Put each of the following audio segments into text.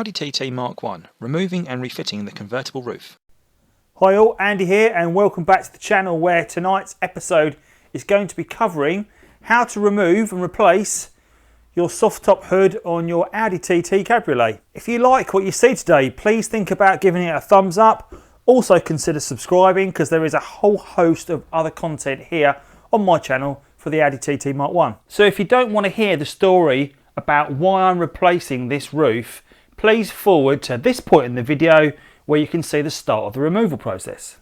Audi TT Mk1, removing and refitting the convertible roof. Hi all, Andy here and welcome back to the channel where tonight's episode is going to be covering how to remove and replace your soft top hood on your Audi TT Cabriolet. If you like what you see today, please think about giving it a thumbs up. Also consider subscribing because there is a whole host of other content here on my channel for the Audi TT Mk1. So if you don't want to hear the story about why I'm replacing this roof, please forward to this point in the video where you can see the start of the removal process.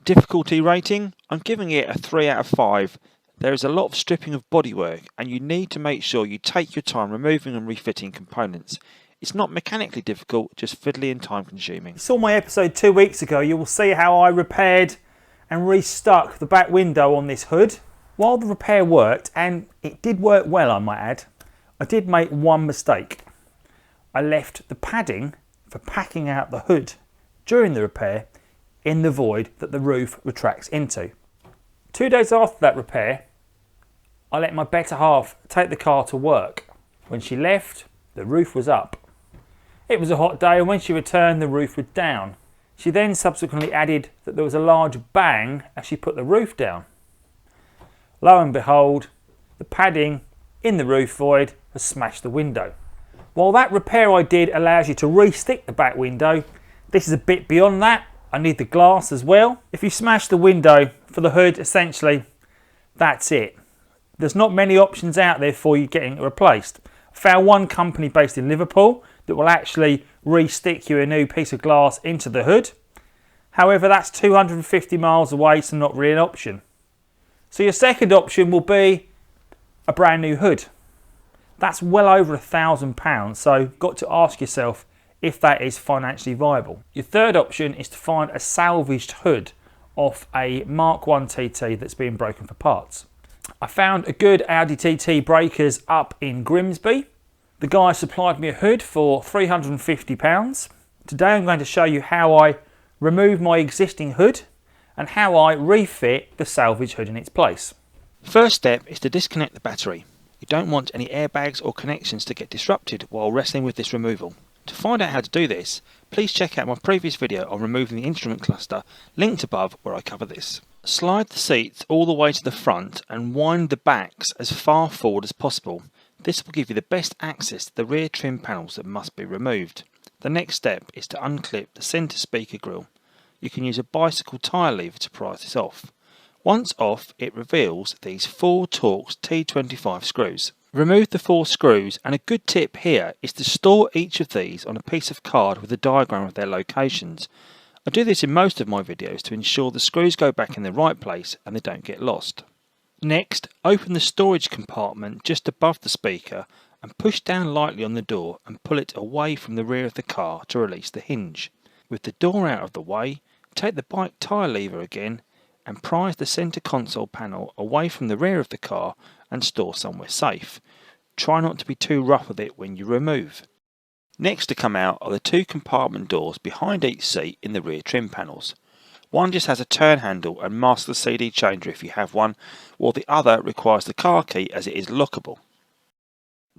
Difficulty rating, I'm giving it a 3 out of 5. There is a lot of stripping of bodywork and you need to make sure you take your time removing and refitting components. It's not mechanically difficult, just fiddly and time consuming. If you saw my episode 2 weeks ago, you will see how I repaired and restuck the back window on this hood. While the repair worked, and it did work well I might add, I did make one mistake. I left the padding for packing out the hood during the repair in the void that the roof retracts into. 2 days after that repair, I let my better half take the car to work. When she left, the roof was up. It was a hot day and when she returned, the roof was down. She then subsequently added that there was a large bang as she put the roof down. Lo and behold, the padding in the roof void has smashed the window. While that repair I did allows you to re-stick the back window, this is a bit beyond that. I need the glass as well. If you smash the window for the hood, essentially, that's it. There's not many options out there for you getting it replaced. I found one company based in Liverpool that will actually re-stick you a new piece of glass into the hood. However, that's 250 miles away, so not really an option. So your second option will be a brand new hood. That's well over £1,000, so got to ask yourself if that is financially viable. Your third option is to find a salvaged hood off a Mk1 TT that's been broken for parts. I found a good Audi TT breakers up in Grimsby. The guy supplied me a hood for £350. Today I'm going to show you how I remove my existing hood and how I refit the salvage hood in its place. First step is to disconnect the battery. You don't want any airbags or connections to get disrupted while wrestling with this removal. To find out how to do this, please check out my previous video on removing the instrument cluster, linked above where I cover this. Slide the seats all the way to the front and wind the backs as far forward as possible. This will give you the best access to the rear trim panels that must be removed. The next step is to unclip the centre speaker grille. You can use a bicycle tyre lever to prise this off. Once off, it reveals these 4 Torx T25 screws. Remove the 4 screws, and a good tip here is to store each of these on a piece of card with a diagram of their locations. I do this in most of my videos to ensure the screws go back in the right place and they don't get lost. Next, open the storage compartment just above the speaker and push down lightly on the door and pull it away from the rear of the car to release the hinge. With the door out of the way, take the bike tyre lever again and prise the centre console panel away from the rear of the car and store somewhere safe. Try not to be too rough with it when you remove. Next to come out are the 2 compartment doors behind each seat in the rear trim panels. One just has a turn handle and masks the CD changer if you have one, while the other requires the car key as it is lockable.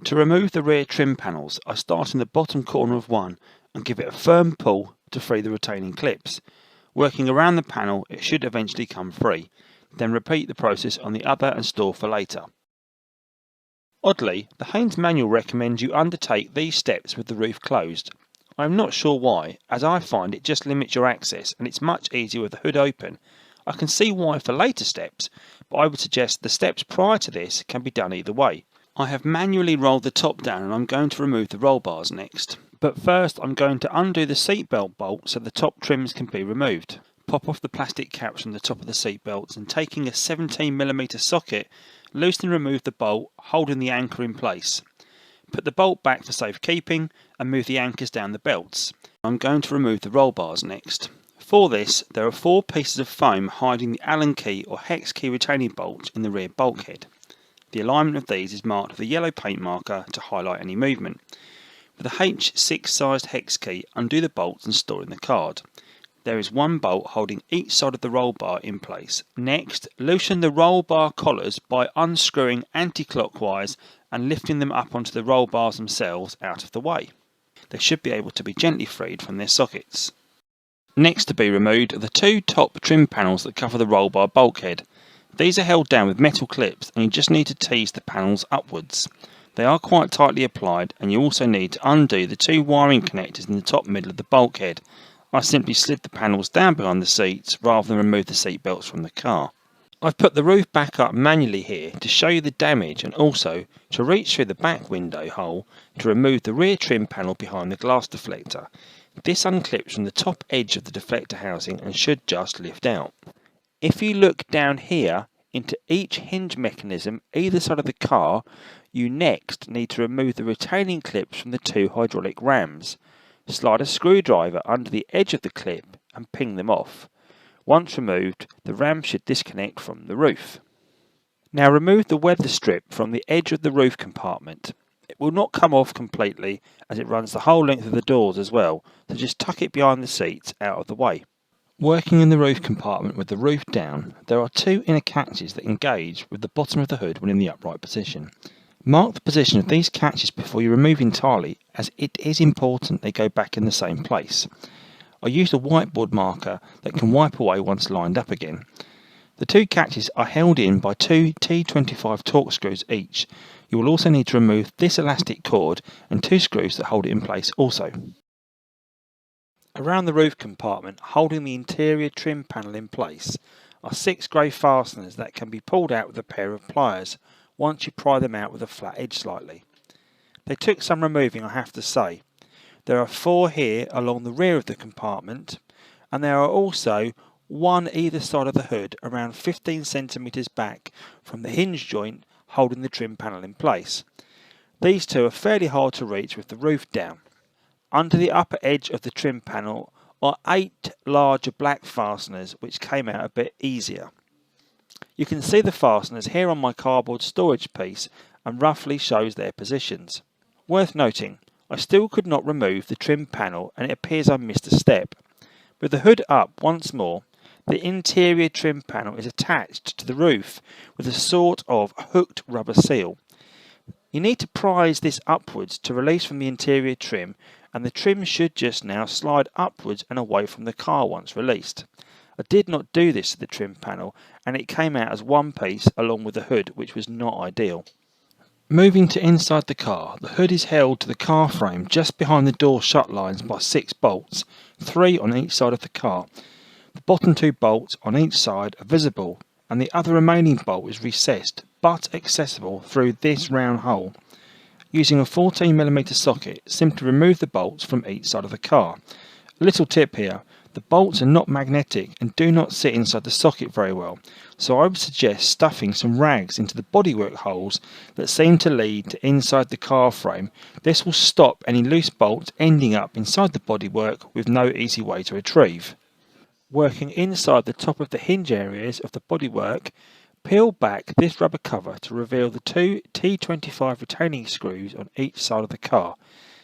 To remove the rear trim panels, I start in the bottom corner of one and give it a firm pull to free the retaining clips. Working around the panel, it should eventually come free. Then repeat the process on the other and store for later. Oddly, the Haynes manual recommends you undertake these steps with the roof closed. I am not sure why, as I find it just limits your access and it's much easier with the hood open. I can see why for later steps, but I would suggest the steps prior to this can be done either way. I have manually rolled the top down and I'm going to remove the roll bars next. But first I'm going to undo the seatbelt bolt so the top trims can be removed. Pop off the plastic caps from the top of the seatbelts and taking a 17mm socket, loosen and remove the bolt, holding the anchor in place. Put the bolt back for safekeeping and move the anchors down the belts. I'm going to remove the roll bars next. For this, there are 4 pieces of foam hiding the Allen key or Hex Key retaining bolts in the rear bulkhead. The alignment of these is marked with a yellow paint marker to highlight any movement. With a H6 sized hex key, undo the bolts and store in the card. There is 1 bolt holding each side of the roll bar in place. Next, loosen the roll bar collars by unscrewing anti-clockwise and lifting them up onto the roll bars themselves out of the way. they should be able to be gently freed from their sockets. Next to be removed are the two top trim panels that cover the roll bar bulkhead. These are held down with metal clips and you just need to tease the panels upwards. They are quite tightly applied and you also need to undo the two wiring connectors in the top middle of the bulkhead. I simply slid the panels down behind the seats rather than remove the seat belts from the car. I've put the roof back up manually here to show you the damage and also to reach through the back window hole to remove the rear trim panel behind the glass deflector. This unclips from the top edge of the deflector housing and should just lift out. If you look down here into each hinge mechanism either side of the car, you next need to remove the retaining clips from the two hydraulic rams. Slide a screwdriver under the edge of the clip and ping them off. Once removed, the ram should disconnect from the roof. Now remove the weather strip from the edge of the roof compartment. It will not come off completely as it runs the whole length of the doors as well, so just tuck it behind the seats out of the way. Working in the roof compartment with the roof down, there are two inner catches that engage with the bottom of the hood when in the upright position. Mark the position of these catches before you remove entirely, as it is important they go back in the same place. I used a whiteboard marker that can wipe away once lined up again. The two catches are held in by two T25 Torx screws each. You will also need to remove this elastic cord and two screws that hold it in place also. Around the roof compartment, holding the interior trim panel in place, are 6 grey fasteners that can be pulled out with a pair of pliers once you pry them out with a flat edge slightly. They took some removing, I have to say. There are 4 here along the rear of the compartment, and there are also 1 either side of the hood around 15 cm back from the hinge joint holding the trim panel in place. These two are fairly hard to reach with the roof down. Under the upper edge of the trim panel are 8 larger black fasteners which came out a bit easier. You can see the fasteners here on my cardboard storage piece and roughly shows their positions. Worth noting, I still could not remove the trim panel and it appears I missed a step. With the hood up once more, the interior trim panel is attached to the roof with a sort of hooked rubber seal. You need to prise this upwards to release from the interior trim, and the trim should just now slide upwards and away from the car once released. I did not do this to the trim panel and it came out as one piece along with the hood, which was not ideal. Moving to inside the car, the hood is held to the car frame just behind the door shut lines by 6 bolts, 3 on each side of the car. The bottom 2 bolts on each side are visible and the other remaining bolt is recessed but accessible through this round hole. Using a 14mm socket, simply remove the bolts from each side of the car. A little tip here, the bolts are not magnetic and do not sit inside the socket very well, so I would suggest stuffing some rags into the bodywork holes that seem to lead to inside the car frame. This will stop any loose bolts ending up inside the bodywork with no easy way to retrieve. Working inside the top of the hinge areas of the bodywork, peel back this rubber cover to reveal the 2 T25 retaining screws on each side of the car.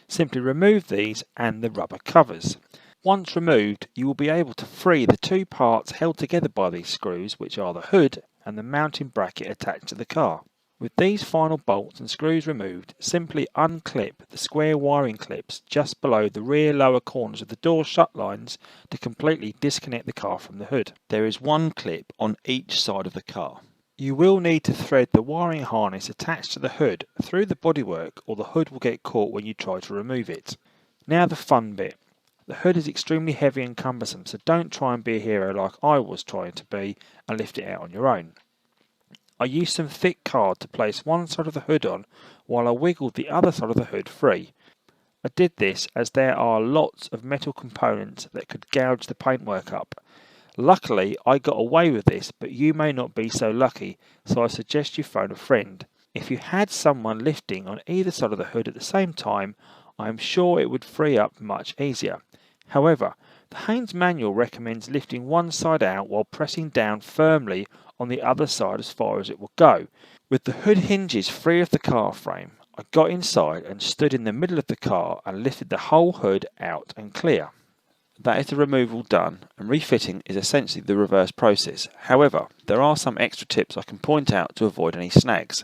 Simply remove these and the rubber covers. Once removed, you will be able to free the 2 parts held together by these screws, which are the hood and the mounting bracket attached to the car. With these final bolts and screws removed, simply unclip the square wiring clips just below the rear lower corners of the door shut lines to completely disconnect the car from the hood. There is 1 clip on each side of the car. You will need to thread the wiring harness attached to the hood through the bodywork or the hood will get caught when you try to remove it. Now the fun bit. The hood is extremely heavy and cumbersome, so don't try and be a hero like I was trying to be and lift it out on your own. I used some thick card to place one side of the hood on while I wiggled the other side of the hood free. I did this as there are lots of metal components that could gouge the paintwork up. Luckily I got away with this, but you may not be so lucky, so I suggest you phone a friend. If you had someone lifting on either side of the hood at the same time, I am sure it would free up much easier. However, the Haynes manual recommends lifting one side out while pressing down firmly on the other side as far as it will go. With the hood hinges free of the car frame, I got inside and stood in the middle of the car and lifted the whole hood out and clear. That is the removal done, and refitting is essentially the reverse process. However, there are some extra tips I can point out to avoid any snags.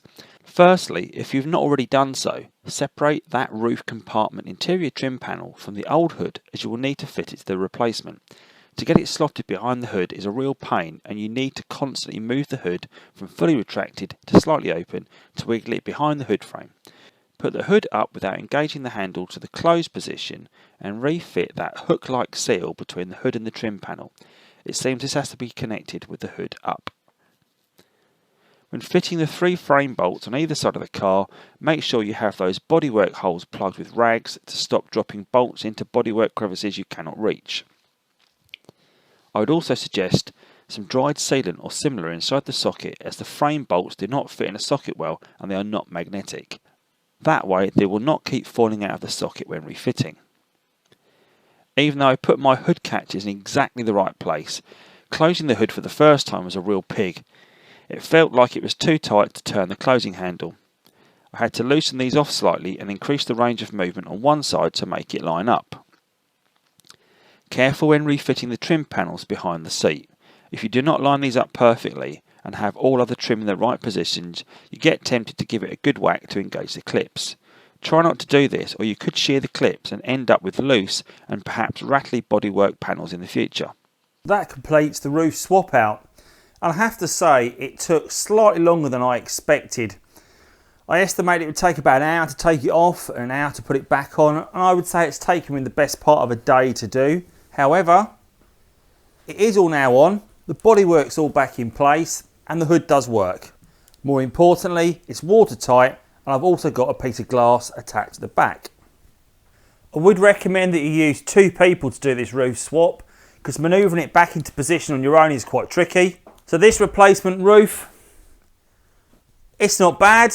Firstly, if you've not already done so, separate that roof compartment interior trim panel from the old hood, as you will need to fit it to the replacement. To get it slotted behind the hood is a real pain, and you need to constantly move the hood from fully retracted to slightly open to wiggle it behind the hood frame. Put the hood up without engaging the handle to the closed position and refit that hook-like seal between the hood and the trim panel. It seems this has to be connected with the hood up. When fitting the 3 frame bolts on either side of the car, make sure you have those bodywork holes plugged with rags to stop dropping bolts into bodywork crevices you cannot reach. I would also suggest some dried sealant or similar inside the socket, as the frame bolts do not fit in a socket well and they are not magnetic. That way they will not keep falling out of the socket when refitting. Even though I put my hood catches in exactly the right place, closing the hood for the first time was a real pig. It felt like it was too tight to turn the closing handle. I had to loosen these off slightly and increase the range of movement on one side to make it line up. Careful when refitting the trim panels behind the seat. If you do not line these up perfectly and have all other trim in the right positions, you get tempted to give it a good whack to engage the clips. Try not to do this, or you could shear the clips and end up with loose and perhaps rattly bodywork panels in the future. That completes the roof swap out. And I have to say, it took slightly longer than I expected. I estimated it would take about an hour to take it off and an hour to put it back on, and I would say it's taken me the best part of a day to do. However, it is all now on, the bodywork's all back in place, and the hood does work. More importantly, it's watertight, and I've also got a piece of glass attached to the back. I would recommend that you use 2 people to do this roof swap, because manoeuvring it back into position on your own is quite tricky. So this replacement roof, it's not bad,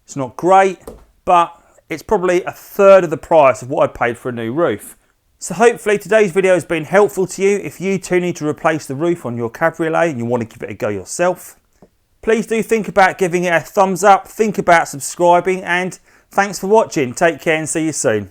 it's not great, but it's probably a third of the price of what I paid for a new roof. So hopefully today's video has been helpful to you if you too need to replace the roof on your cabriolet and you want to give it a go yourself. Please do think about giving it a thumbs up, think about subscribing, and thanks for watching. Take care and see you soon.